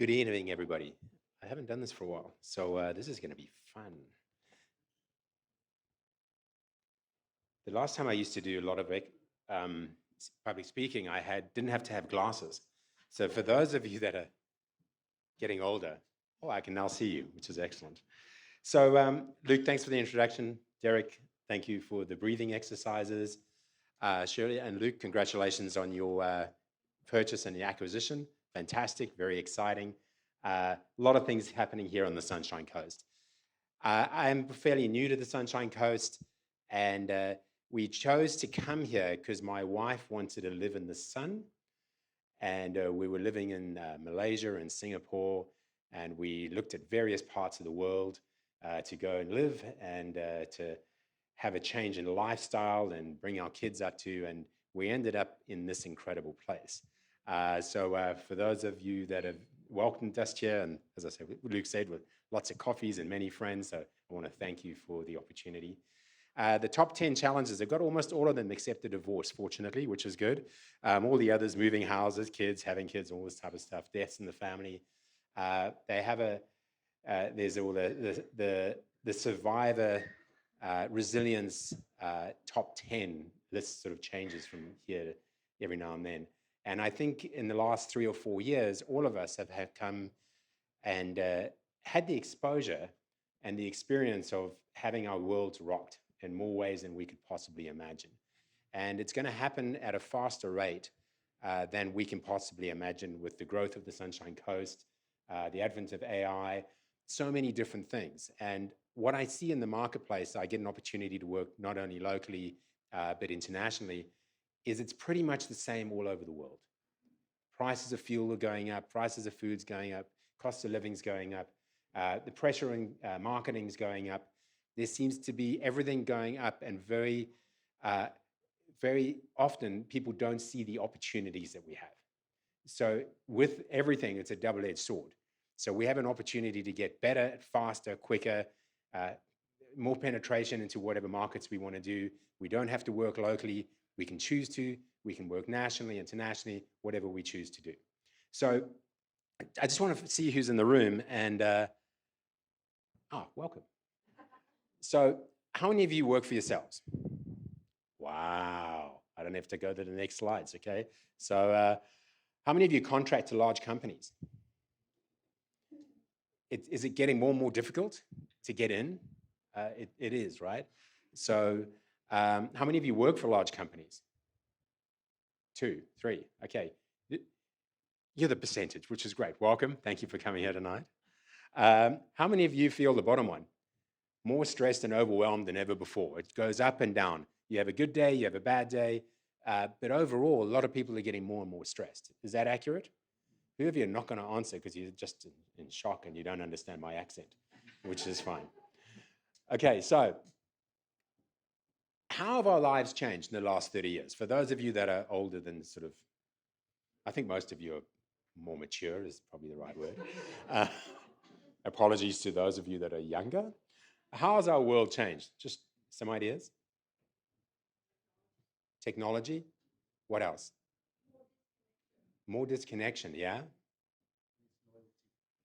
Good evening, everybody. I haven't done this for a while, so this is going to be fun. The last time I used to do a lot of public speaking, didn't have to have glasses. So for those of you that are getting older, I can now see you, which is excellent. So Luke, thanks for the introduction. Derek, thank you for the breathing exercises. Shirley and Luke, congratulations on your purchase and the acquisition. Fantastic, very exciting. A lot of things happening here on the Sunshine Coast. I'm fairly new to the Sunshine Coast, and we chose to come here because my wife wanted to live in the sun, and we were living in Malaysia and Singapore, and we looked at various parts of the world to go and live and to have a change in lifestyle and bring our kids up to, and we ended up in this incredible place. So for those of you that have welcomed us here, and as I said, Luke said, with lots of coffees and many friends, so I want to thank you for the opportunity. The top 10 challenges, I've got almost all of them except the divorce, fortunately, which is good. All the others, moving houses, kids, having kids, all this type of stuff, deaths in the family. They have there's all the survivor resilience top 10 list sort of changes from here every now and then. And I think in the last 3 or 4 years, all of us have come and had the exposure and the experience of having our worlds rocked in more ways than we could possibly imagine. And it's going to happen at a faster rate than we can possibly imagine with the growth of the Sunshine Coast, the advent of AI, so many different things. And what I see in the marketplace, I get an opportunity to work not only locally, but internationally, is it's pretty much the same all over the world. Prices of fuel are going up, prices of food's going up, cost of living's going up, the pressure in marketing is going up. There seems to be everything going up, and very often people don't see the opportunities that we have. So with everything, it's a double-edged sword. So we have an opportunity to get better, faster, quicker, more penetration into whatever markets we want to do. We don't have to work locally. We can choose to. We can work nationally, internationally, whatever we choose to do. So I just want to see who's in the room, and welcome. So how many of you work for yourselves? Wow. I don't have to go to the next slides, okay? So how many of you contract to large companies? Is it getting more and more difficult to get in? It is, right? So how many of you work for large companies? 2, 3, okay. You're the percentage, which is great. Welcome. Thank you for coming here tonight. How many of you feel the bottom one? More stressed and overwhelmed than ever before. It goes up and down. You have a good day, you have a bad day, but overall, a lot of people are getting more and more stressed. Is that accurate? Who of you are not going to answer because you're just in shock and you don't understand my accent, which is fine. Okay, so how have our lives changed in the last 30 years? For those of you that are older than sort of, I think most of you are more mature is probably the right word. Apologies to those of you that are younger. How has our world changed? Just some ideas? Technology? What else? More disconnection, yeah?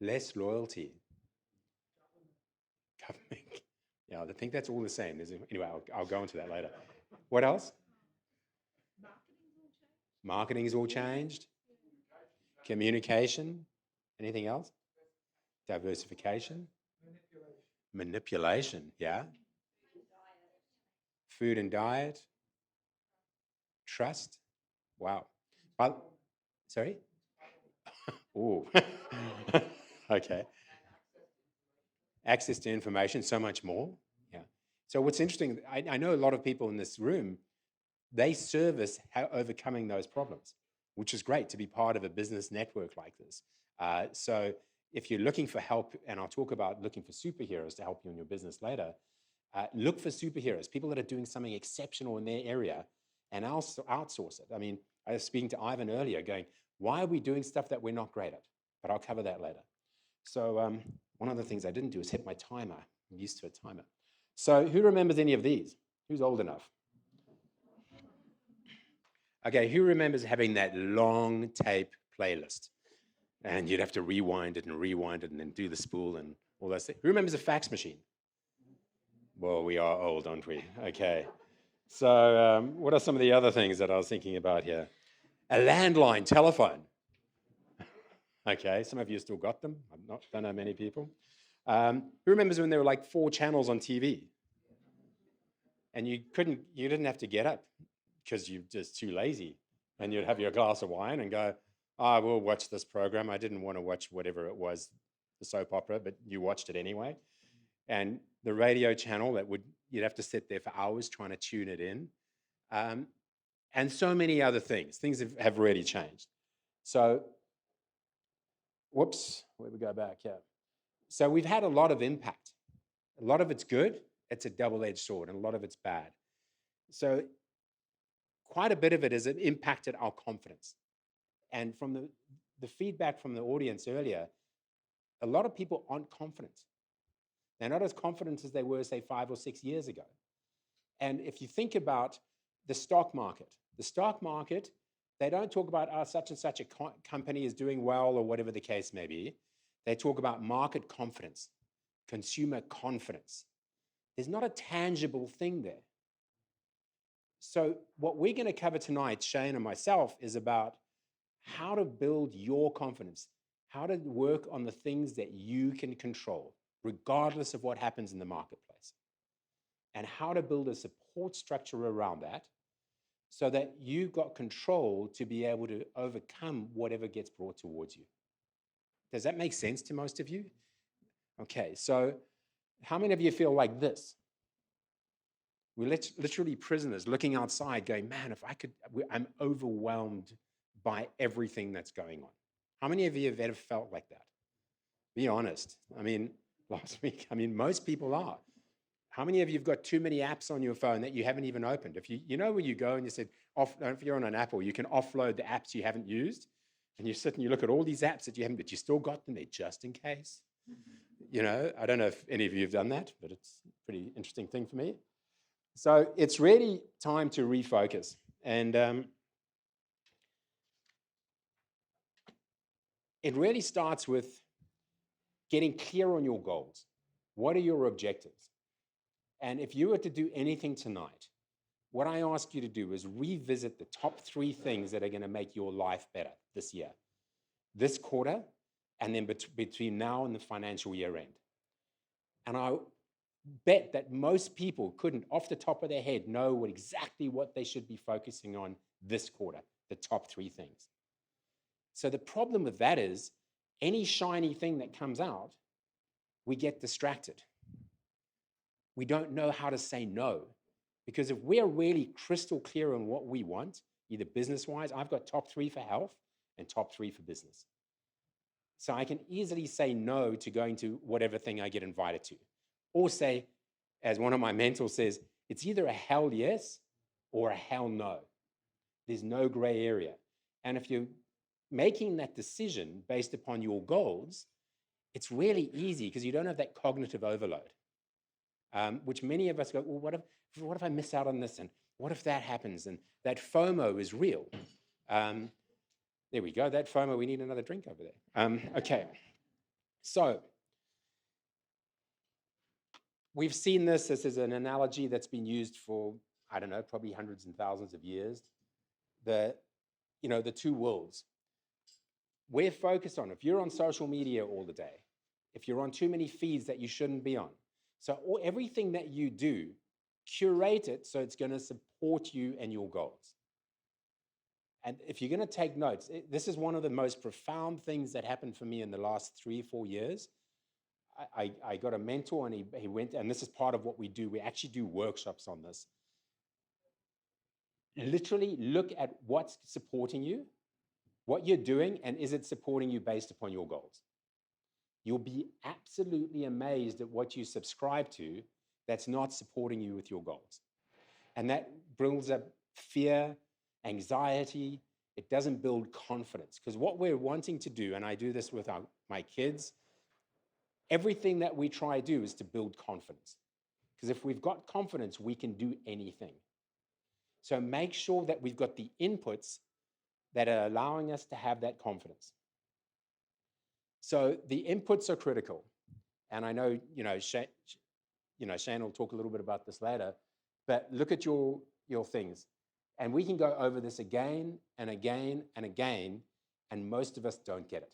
Less loyalty. Government. Yeah, I think that's all the same. Anyway, I'll go into that later. What else? Marketing's all changed. Communication. Anything else? Diversification. Manipulation, yeah. Food and diet. Trust. Wow. Sorry? Oh. Okay. Access to information, so much more. Yeah. So what's interesting, I know a lot of people in this room, they service overcoming those problems, which is great to be part of a business network like this. So if you're looking for help, and I'll talk about looking for superheroes to help you in your business later, look for superheroes, people that are doing something exceptional in their area, and also outsource it. I mean, I was speaking to Ivan earlier going, why are we doing stuff that we're not great at? But I'll cover that later. So one of the things I didn't do is hit my timer. I'm used to a timer. So who remembers any of these? Who's old enough? Okay, who remembers having that long tape playlist? And you'd have to rewind it and then do the spool and all those things. Who remembers a fax machine? Well, we are old, aren't we? Okay. So, what are some of the other things that I was thinking about here? A landline telephone. Okay, some of you still got them. Don't know many people. Who remembers when there were like 4 channels on TV, and you didn't have to get up because you're just too lazy, and you'd have your glass of wine and go, "I will watch this program. I didn't want to watch whatever it was, the soap opera, but you watched it anyway." And the radio channel you'd have to sit there for hours trying to tune it in, um, and so many other things. Things have really changed. So, whoops, where we go back here. So we've had a lot of impact. A lot of it's good. It's a double-edged sword, and a lot of it's bad. So quite a bit of it has impacted our confidence. And from the feedback from the audience earlier, a lot of people aren't confident. They're not as confident as they were, say, 5 or 6 years ago. And if you think about the stock market, they don't talk about such and such a company is doing well or whatever the case may be. They talk about market confidence, consumer confidence. There's not a tangible thing there. So what we're going to cover tonight, Shane and myself, is about how to build your confidence, how to work on the things that you can control, regardless of what happens in the marketplace, and how to build a support structure around that so that you've got control to be able to overcome whatever gets brought towards you. Does that make sense to most of you? Okay, so how many of you feel like this? We're literally prisoners looking outside going, man, if I could, I'm overwhelmed by everything that's going on. How many of you have ever felt like that? Be honest. I mean, last week, most people are. How many of you have got too many apps on your phone that you haven't even opened? If you know where you go and you said, if you're on an Apple, you can offload the apps you haven't used, and you sit and you look at all these apps that you haven't, but you still got them there just in case. You know, I don't know if any of you have done that, but it's a pretty interesting thing for me. So it's really time to refocus. And it really starts with getting clear on your goals. What are your objectives? And if you were to do anything tonight, what I ask you to do is revisit the top 3 things that are going to make your life better this year, this quarter, and then between now and the financial year end. And I bet that most people couldn't, off the top of their head, know exactly what they should be focusing on this quarter, the top 3 things. So the problem with that is any shiny thing that comes out, we get distracted. We don't know how to say no. Because if we're really crystal clear on what we want, either business-wise, I've got top 3 for health and top 3 for business. So I can easily say no to going to whatever thing I get invited to. Or say, as one of my mentors says, it's either a hell yes or a hell no. There's no gray area. And if you're making that decision based upon your goals, it's really easy because you don't have that cognitive overload, which many of us go, well, what if I miss out on this? And what if that happens? And that FOMO is real. There we go, that FOMO, we need another drink over there. Okay, so we've seen this is an analogy that's been used for, I don't know, probably hundreds and thousands of years. The 2 worlds. We're focused on, if you're on social media all the day, if you're on too many feeds that you shouldn't be on. So everything that you do, curate it so it's going to support you and your goals. And if you're going to take notes, this is one of the most profound things that happened for me in the last 3 or 4 years. I got a mentor, and he went, and this is part of what we do. We actually do workshops on this. Literally look at what's supporting you, what you're doing, and is it supporting you based upon your goals? You'll be absolutely amazed at what you subscribe to that's not supporting you with your goals. And that builds up fear, anxiety. It doesn't build confidence. Because what we're wanting to do, and I do this with my kids, everything that we try to do is to build confidence. Because if we've got confidence, we can do anything. So make sure that we've got the inputs that are allowing us to have that confidence. So the inputs are critical. And I know, Shane will talk a little bit about this later, but look at your things. And we can go over this again and again and again, and most of us don't get it.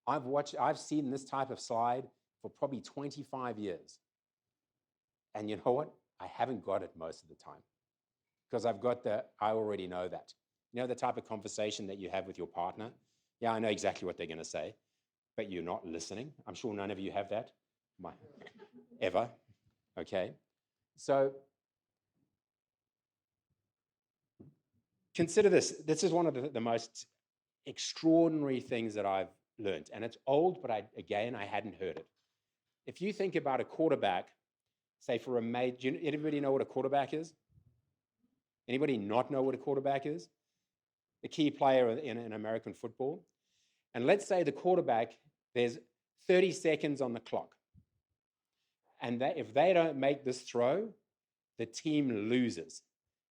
I've seen this type of slide for probably 25 years. And you know what? I haven't got it most of the time because I already know that. You know the type of conversation that you have with your partner? Yeah, I know exactly what they're going to say, but you're not listening. I'm sure none of you have that. Ever. Okay. So consider this. This is one of the most extraordinary things that I've learned. And it's old, but I hadn't heard it. If you think about a quarterback, say for a major, anybody know what a quarterback is? Anybody not know what a quarterback is? The key player in American football. And let's say the quarterback, there's 30 seconds on the clock. And if they don't make this throw, the team loses.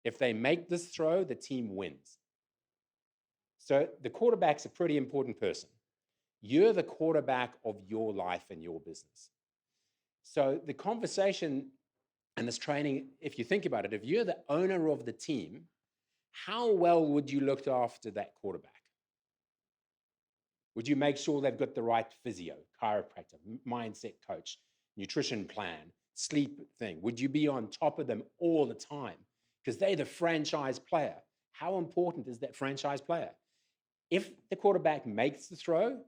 If they make this throw, the team wins. So the quarterback's a pretty important person. You're the quarterback of your life and your business. So the conversation and this training, if you think about it, if you're the owner of the team, how well would you look after that quarterback? Would you make sure they've got the right physio, chiropractor, mindset coach, nutrition plan, sleep thing? Would you be on top of them all the time? Because they're the franchise player. How important is that franchise player? If the quarterback makes the throw,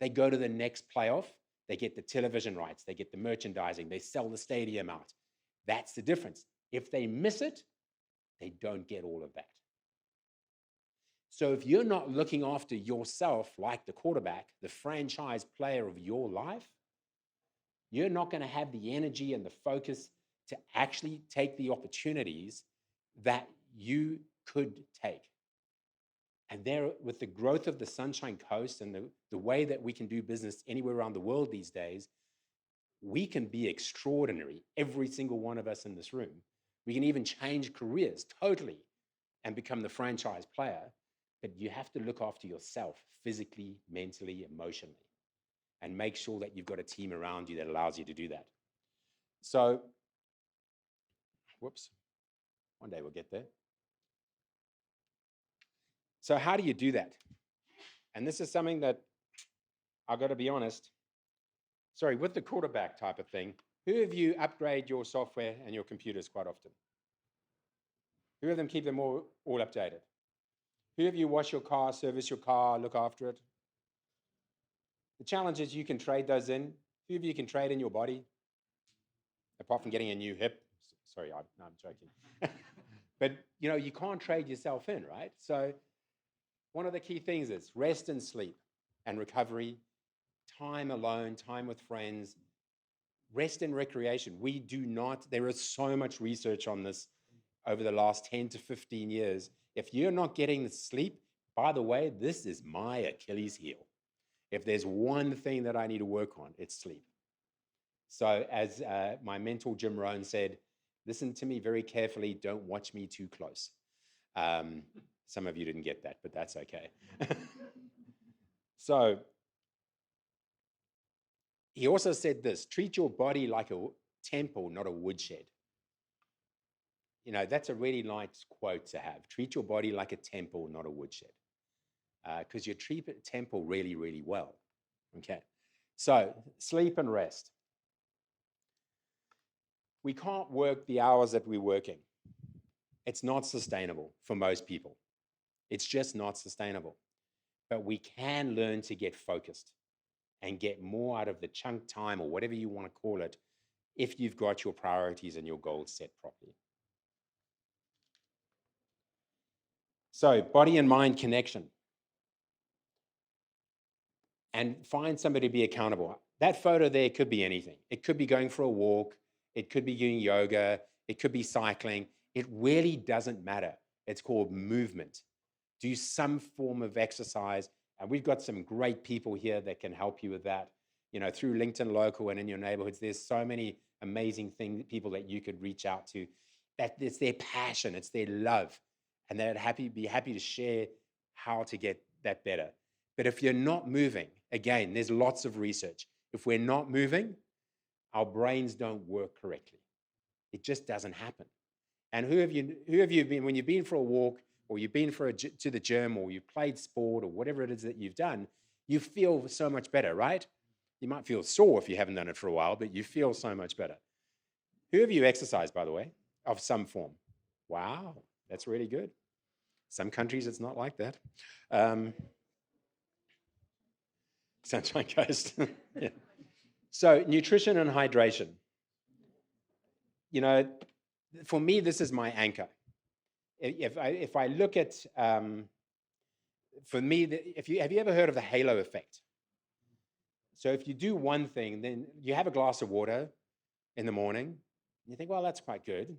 they go to the next playoff, they get the television rights, they get the merchandising, they sell the stadium out. That's the difference. If they miss it, they don't get all of that. So if you're not looking after yourself like the quarterback, the franchise player of your life, you're not going to have the energy and the focus to actually take the opportunities that you could take. And there, with the growth of the Sunshine Coast and the way that we can do business anywhere around the world these days, we can be extraordinary, every single one of us in this room. We can even change careers totally and become the franchise player, but you have to look after yourself physically, mentally, emotionally, and make sure that you've got a team around you that allows you to do that. So, one day we'll get there. So how do you do that? And this is something that I've got to be honest, with the quarterback type of thing, who of you upgrade your software and your computers quite often? Who of them keep them all updated? Who of you wash your car, service your car, look after it? The challenge is you can trade those in. Who of you can trade in your body? Apart from getting a new hip. Sorry, I'm joking. But you can't trade yourself in, right? So one of the key things is rest and sleep and recovery, time alone, time with friends, rest and recreation. There is so much research on this over the last 10 to 15 years. If you're not getting the sleep, by the way, this is my Achilles heel. If there's one thing that I need to work on, it's sleep. So as my mentor, Jim Rohn, said, listen to me very carefully, don't watch me too close. Some of you didn't get that, but that's okay. So he also said this, treat your body like a temple, not a woodshed. That's a really nice quote to have. Treat your body like a temple, not a woodshed. Because you treat a temple really, really well. Okay. So sleep and rest. We can't work the hours that we're working. It's not sustainable for most people. It's just not sustainable. But we can learn to get focused and get more out of the chunk time or whatever you want to call it if you've got your priorities and your goals set properly. So body and mind connection. And find somebody to be accountable. That photo there could be anything. It could be going for a walk. It could be doing yoga. It could be cycling. It really doesn't matter. It's called movement. Do some form of exercise. And we've got some great people here that can help you with that. Through LinkedIn Local and in your neighborhoods, there's so many amazing people that you could reach out to. That it's their passion, it's their love. And they'd be happy to share how to get that better. But if you're not moving, Again, there's lots of research. If we're not moving, our brains don't work correctly. It just doesn't happen. And who have you been when you've been for a walk, or you've been to the gym, or you played sport, or whatever it is that you've done, you feel so much better, right? You might feel sore if you haven't done it for a while, but you feel so much better. Who have you exercised, by the way, of some form? Wow, that's really good. Some countries it's not like that. Sunshine Coast. Yeah. So nutrition and hydration. You know, for me, this is my anchor. If I look at, for me, have you ever heard of the halo effect? So if you do one thing, then you have a glass of water in the morning, and you think, well, that's quite good.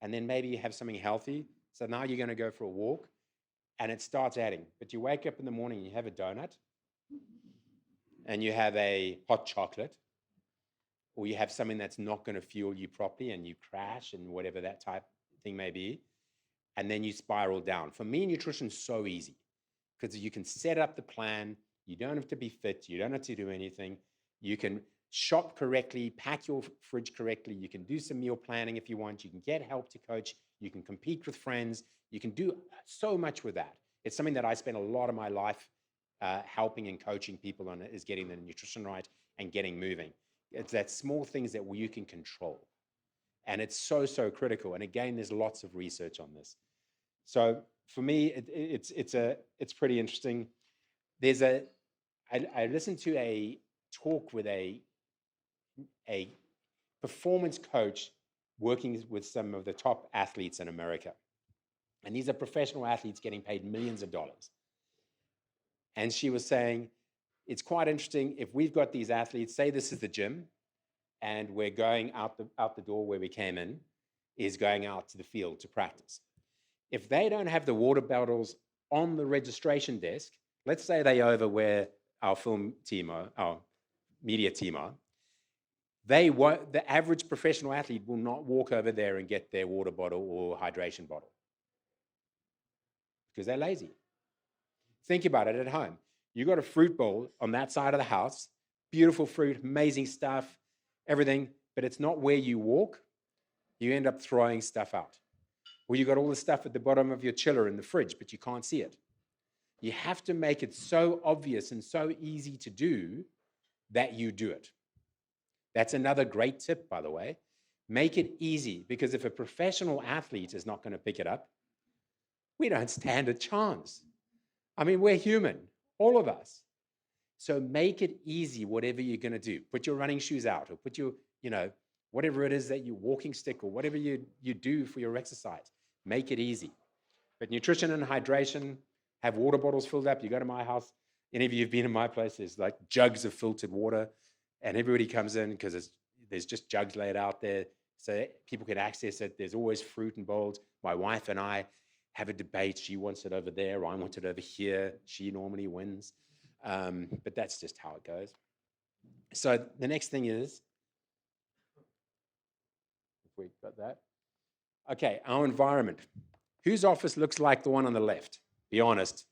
And then maybe you have something healthy. So now you're going to go for a walk, and it starts adding. But you wake up in the morning, you have a donut, and you have a hot chocolate, or you have something that's not going to fuel you properly, and you crash, and whatever that type thing may be, and then you spiral down. For me, nutrition's so easy because you can set up the plan. You don't have to be fit. You don't have to do anything. You can shop correctly, pack your fridge correctly. You can do some meal planning if you want. You can get help to coach. You can compete with friends. You can do so much with that. It's something that I spend a lot of my life helping and coaching people on, is getting the nutrition right and getting moving. It's that small things that you can control. And it's so, so critical. And again, there's lots of research on this. So for me, it's pretty interesting. I listened to a talk with a performance coach working with some of the top athletes in America. And these are professional athletes getting paid millions of dollars. And she was saying, it's quite interesting if we've got these athletes, say this is the gym, and we're going out the door where we came in, is going out to the field to practice. If they don't have the water bottles on the registration desk, let's say they over where our film team are, our media team are, the average professional athlete will not walk over there and get their water bottle or hydration bottle because they're lazy. Think about it at home. You got a fruit bowl on that side of the house, beautiful fruit, amazing stuff, everything, but it's not where you walk. You end up throwing stuff out. Or you got all the stuff at the bottom of your chiller in the fridge, but you can't see it. You have to make it so obvious and so easy to do that you do it. That's another great tip, by the way. Make it easy, because if a professional athlete is not going to pick it up, we don't stand a chance. I mean, we're human, all of us. So make it easy, whatever you're going to do. Put your running shoes out, or put your, whatever it is that you walking stick, or whatever you do for your exercise. Make it easy. But nutrition and hydration, have water bottles filled up. You go to my house, any of you have been in my place, there's like jugs of filtered water, and everybody comes in because there's just jugs laid out there so people can access it. There's always fruit and bowls. My wife and I have a debate. She wants it over there, I want it over here. She normally wins. But that's just how it goes. So the next thing is, if we got that. Okay, our environment. Whose office looks like the one on the left? Be honest.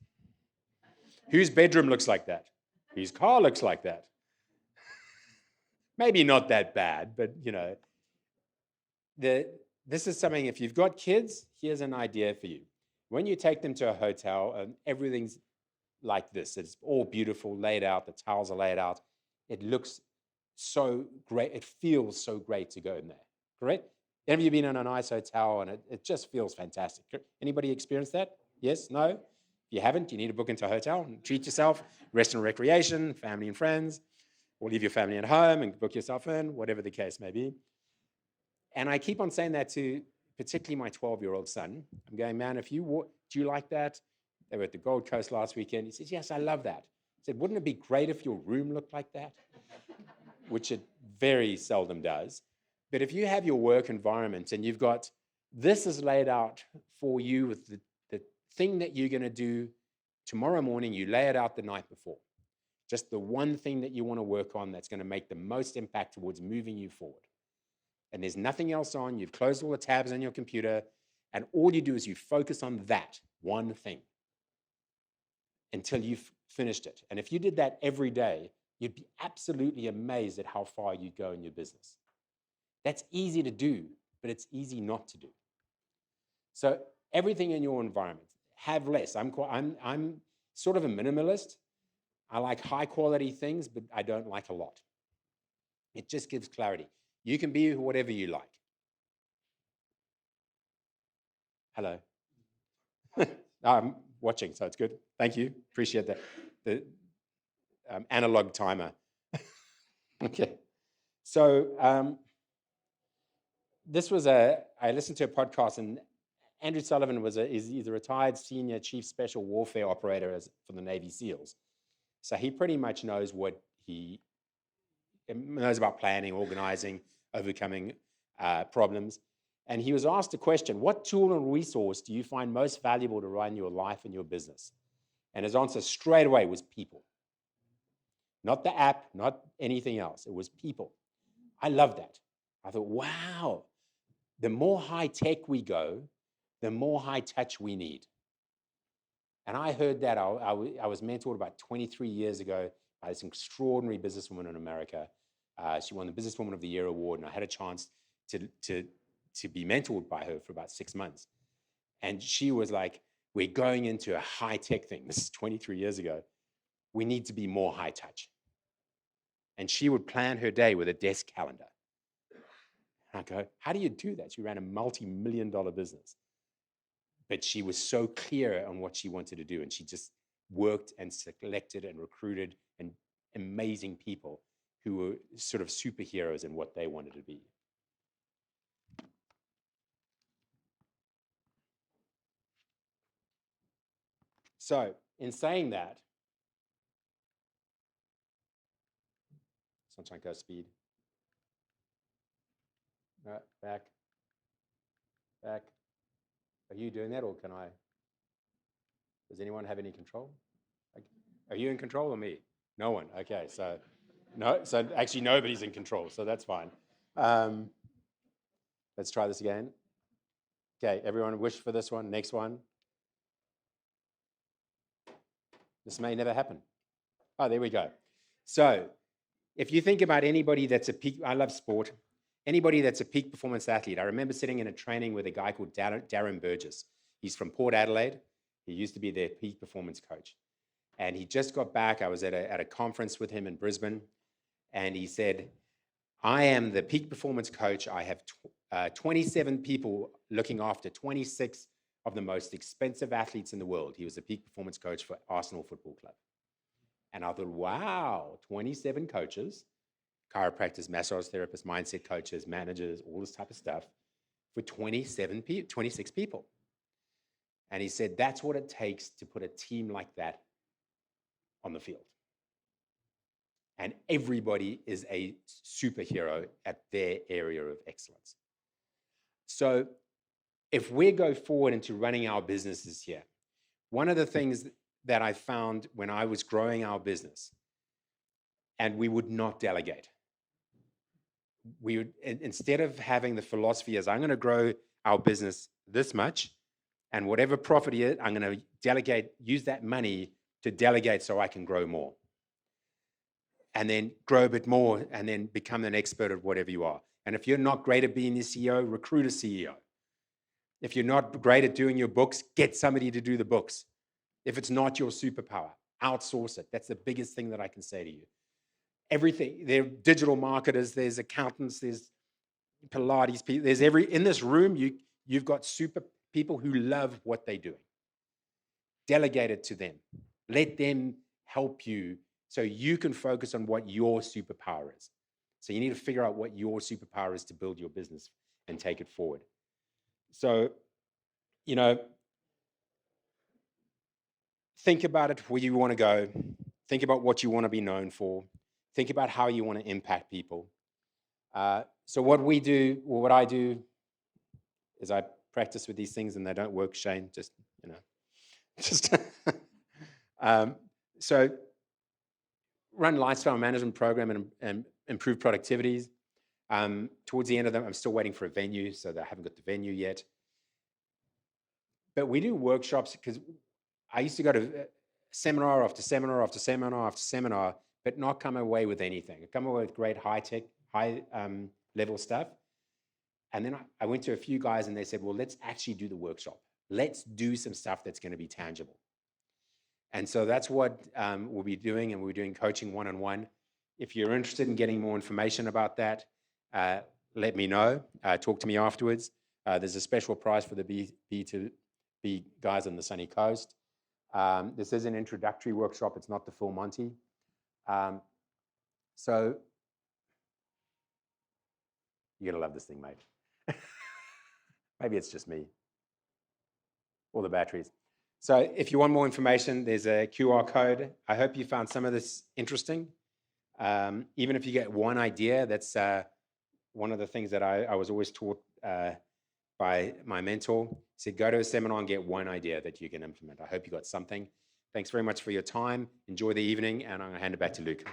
Whose bedroom looks like that? Whose car looks like that? Maybe not that bad, but this is something, if you've got kids, here's an idea for you. When you take them to a hotel and everything's like this, it's all beautiful, laid out, the towels are laid out, it looks so great, it feels so great to go in there, correct? Have you been in a nice hotel and it just feels fantastic? Anybody experienced that? Yes? No? If you haven't, you need to book into a hotel and treat yourself, rest and recreation, family and friends, or leave your family at home and book yourself in, whatever the case may be. And I keep on saying that to particularly my 12-year-old son. I'm going, man, do you like that? They were at the Gold Coast last weekend. He says, yes, I love that. I said, wouldn't it be great if your room looked like that? Which it very seldom does. But if you have your work environment and you've got, this is laid out for you with the thing that you're going to do tomorrow morning, you lay it out the night before. Just the one thing that you want to work on that's going to make the most impact towards moving you forward. And there's nothing else on, you've closed all the tabs on your computer, and all you do is you focus on that one thing until you finished it. And if you did that every day, you'd be absolutely amazed at how far you'd go in your business. That's easy to do, but it's easy not to do. So everything in your environment, have less. I'm sort of a minimalist. I like high quality things, but I don't like a lot. It just gives clarity. You can be whatever you like. Hello. I'm watching, so it's good. Thank you. Appreciate that. The analog timer. Okay. So I listened to a podcast, and Andrew Sullivan he's a retired senior chief special warfare operator for the Navy SEALs. So he pretty much knows what he knows about planning, organizing, overcoming problems. And he was asked a question: what tool or resource do you find most valuable to run your life and your business? And his answer straight away was people. Not the app, not anything else. It was people. I love that. I thought, wow, the more high tech we go, the more high touch we need. And I heard that. I was mentored about 23 years ago by this extraordinary businesswoman in America. She won the Businesswoman of the Year award, and I had a chance to be mentored by her for about 6 months. And she was like, we're going into a high-tech thing. This is 23 years ago. We need to be more high touch. And she would plan her day with a desk calendar. And I go, how do you do that? She ran a multi-million-dollar business. But she was so clear on what she wanted to do. And she just worked and selected and recruited and amazing people who were sort of superheroes in what they wanted to be. So in saying that, Sunshine Coast speed. Back. Are you doing that, or can I? Does anyone have any control? Are you in control or me? No one. Okay, so no. So actually, nobody's in control. So that's fine. Let's try this again. Okay, everyone, wish for this one. Next one. This may never happen. Oh, there we go. So if you think about anybody that's a peak, I love sport, anybody that's a peak performance athlete. I remember sitting in a training with a guy called Darren Burgess. He's from Port Adelaide. He used to be their peak performance coach. And he just got back. I was at a conference with him in Brisbane. And he said, I am the peak performance coach. I have 27 people looking after 26 of the most expensive athletes in the world. He was a peak performance coach for Arsenal Football Club. And I thought, wow, 27 coaches, chiropractors, massage therapists, mindset coaches, managers, all this type of stuff for 26 people. And he said, that's what it takes to put a team like that on the field. And everybody is a superhero at their area of excellence. So if we go forward into running our businesses here, one of the things that I found when I was growing our business, and we would not delegate. We would, instead of having the philosophy as I'm going to grow our business this much, and whatever profit is, I'm going to delegate, use that money to delegate so I can grow more. And then grow a bit more, and then become an expert at whatever you are. And if you're not great at being a CEO, recruit a CEO. If you're not great at doing your books, get somebody to do the books. If it's not your superpower, outsource it. That's the biggest thing that I can say to you. Everything, there are digital marketers, there's accountants, there's Pilates people, there's in this room, you've got super people who love what they're doing. Delegate it to them. Let them help you so you can focus on what your superpower is. So you need to figure out what your superpower is to build your business and take it forward. So, think about it where you want to go. Think about what you want to be known for. Think about how you want to impact people. So what we do, or what I do, is I practice with these things and they don't work, Shane, so run lifestyle management program and improve productivities. Towards the end of them, I'm still waiting for a venue, so I haven't got the venue yet. But we do workshops because I used to go to seminar after seminar after seminar after seminar, but not come away with anything. Come away with great high-tech, high-level stuff. And then I went to a few guys and they said, well, let's actually do the workshop. Let's do some stuff that's going to be tangible. And so that's what we'll be doing, and we're doing coaching one-on-one. If you're interested in getting more information about that, let me know. Talk to me afterwards. There's a special price for the B2B guys on the sunny coast. This is an introductory workshop. It's not the full Monty. So you're going to love this thing, mate. Maybe it's just me. All the batteries. So if you want more information, there's a QR code. I hope you found some of this interesting. Even if you get one idea, that's one of the things that I was always taught by my mentor. He said, go to a seminar and get one idea that you can implement. I hope you got something. Thanks very much for your time. Enjoy the evening, and I'm going to hand it back to Luke.